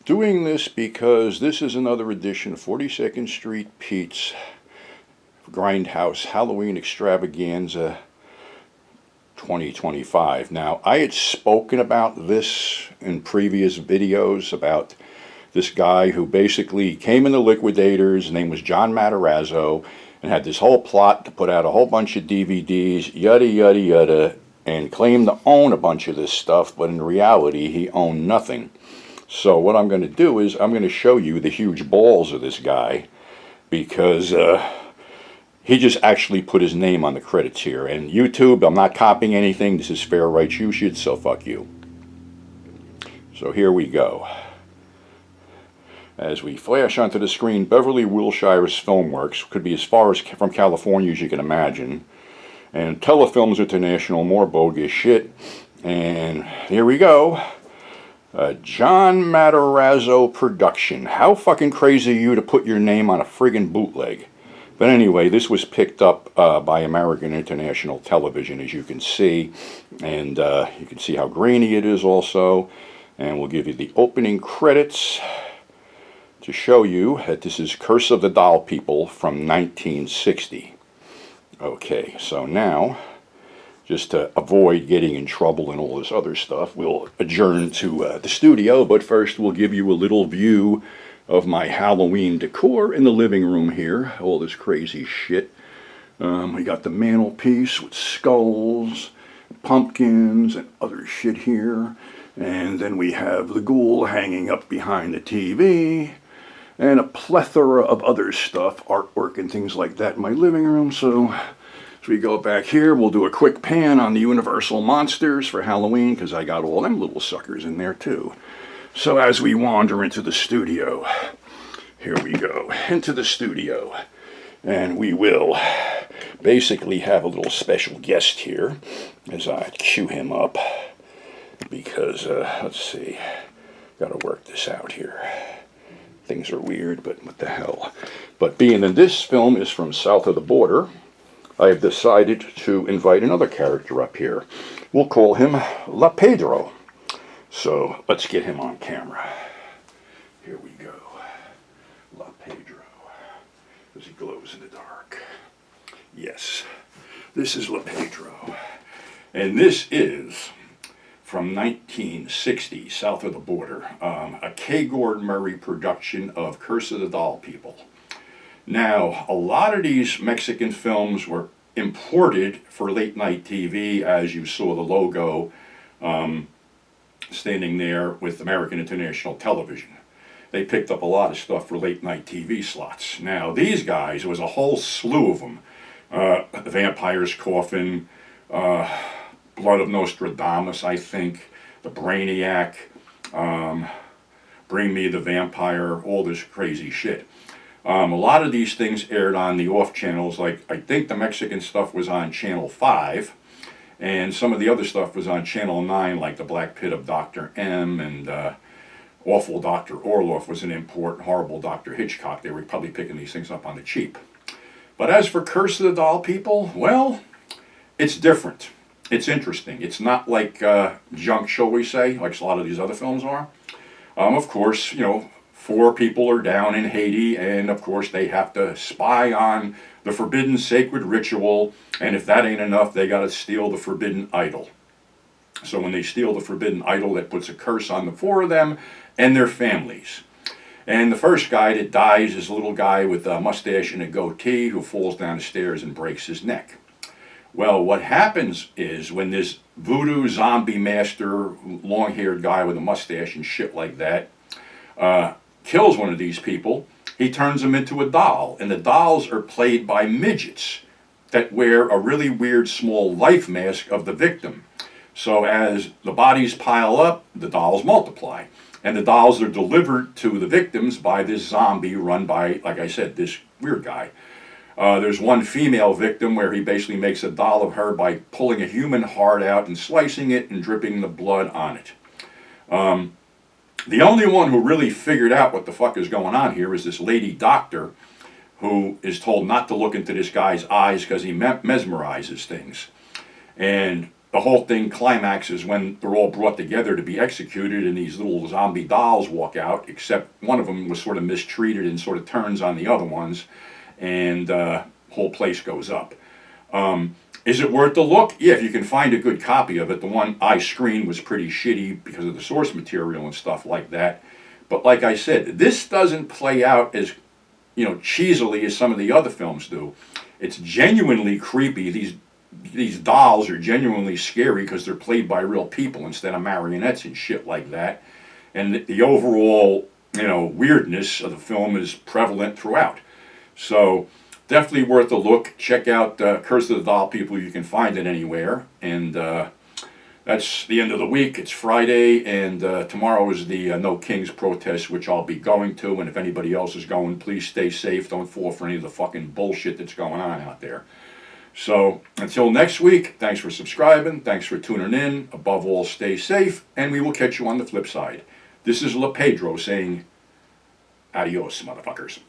Doing this because this is another edition of 42nd Street Pete's Grindhouse Halloween Extravaganza 2025. Now, I had spoken about this in previous videos about this guy who basically came in the Liquidators. His name was John Matarazzo, and had this whole plot to put out a whole bunch of DVDs, yada yada yada, and claimed to own a bunch of this stuff, but in reality he owned nothing. So what I'm going to do is I'm going to show you the huge balls of this guy, because he just actually put his name on the credits here. And YouTube, I'm not copying anything. This is fair rights usage, so fuck you. So here we go. As we flash onto the screen, Beverly Wilshire's Filmworks, could be as far as from California as you can imagine. And Telefilms International, more bogus shit. And here we go. John Matarazzo production. How fucking crazy are you to put your name on a friggin' bootleg? But anyway, this was picked up by American International Television, as you can see. And you can see how grainy it is also. And we'll give you the opening credits to show you that this is Curse of the Doll People from 1960. Okay, so now, just to avoid getting in trouble and all this other stuff, we'll adjourn to the studio. But first, we'll give you a little view of my Halloween decor in the living room here. All this crazy shit. We got the mantelpiece with skulls, pumpkins, and other shit here. And then we have the ghoul hanging up behind the TV. And a plethora of other stuff, artwork and things like that in my living room. So as we go back here, we'll do a quick pan on the Universal Monsters for Halloween, because I got all them little suckers in there too. So as we wander into the studio, here we go, into the studio. And we will basically have a little special guest here as I cue him up. Because, let's see, gotta work this out here. Things are weird, but what the hell. But being that this film is from south of the border, I have decided to invite another character up here. We'll call him La Pedro. So let's get him on camera. Here we go. La Pedro. As he glows in the dark. Yes, this is La Pedro. And this is from 1960, south of the border, a K. Gordon Murray production of Curse of the Doll People. Now, a lot of these Mexican films were imported for late night TV, as you saw the logo standing there with American International Television. They picked up a lot of stuff for late night TV slots. Now, these guys, there was a whole slew of them. The Vampire's Coffin, Blood of Nostradamus, I think, The Brainiac, Bring Me the Vampire, all this crazy shit. A lot of these things aired on the off channels, like I think the Mexican stuff was on Channel 5, and some of the other stuff was on Channel 9, like The Black Pit of Dr. M, and Awful Dr. Orloff was an import, Horrible Dr. Hitchcock. They were probably picking these things up on the cheap. But as for Curse of the Doll People, well, it's different. It's interesting. It's not like junk, shall we say, like a lot of these other films are. Of course, you know, 4 people are down in Haiti, and of course they have to spy on the forbidden sacred ritual, and if that ain't enough, they got to steal the forbidden idol. So when they steal the forbidden idol, that puts a curse on the 4 of them and their families. And the first guy that dies is a little guy with a mustache and a goatee who falls down the stairs and breaks his neck. Well, what happens is when this voodoo zombie master, long-haired guy with a mustache and shit like that, kills one of these people, he turns them into a doll. And the dolls are played by midgets that wear a really weird small life mask of the victim. So as the bodies pile up, the dolls multiply. And the dolls are delivered to the victims by this zombie run by, like I said, this weird guy. There's one female victim where he basically makes a doll of her by pulling a human heart out and slicing it and dripping the blood on it. The only one who really figured out what the fuck is going on here is this lady doctor who is told not to look into this guy's eyes because he mesmerizes things. And the whole thing climaxes when they're all brought together to be executed, and these little zombie dolls walk out, except one of them was sort of mistreated and sort of turns on the other ones, and whole place goes up. Is it worth the look? Yeah, if you can find a good copy of it. The one I screened was pretty shitty because of the source material and stuff like that. But like I said, this doesn't play out as, cheesily as some of the other films do. It's genuinely creepy. These dolls are genuinely scary because they're played by real people instead of marionettes and shit like that. And the overall, weirdness of the film is prevalent throughout. So definitely worth a look. Check out Curse of the Doll People. You can find it anywhere. And that's the end of the week. It's Friday, and tomorrow is the No Kings protest, which I'll be going to. And if anybody else is going, please stay safe. Don't fall for any of the fucking bullshit that's going on out there. So until next week, thanks for subscribing. Thanks for tuning in. Above all, stay safe, and we will catch you on the flip side. This is LePedro saying adios, motherfuckers.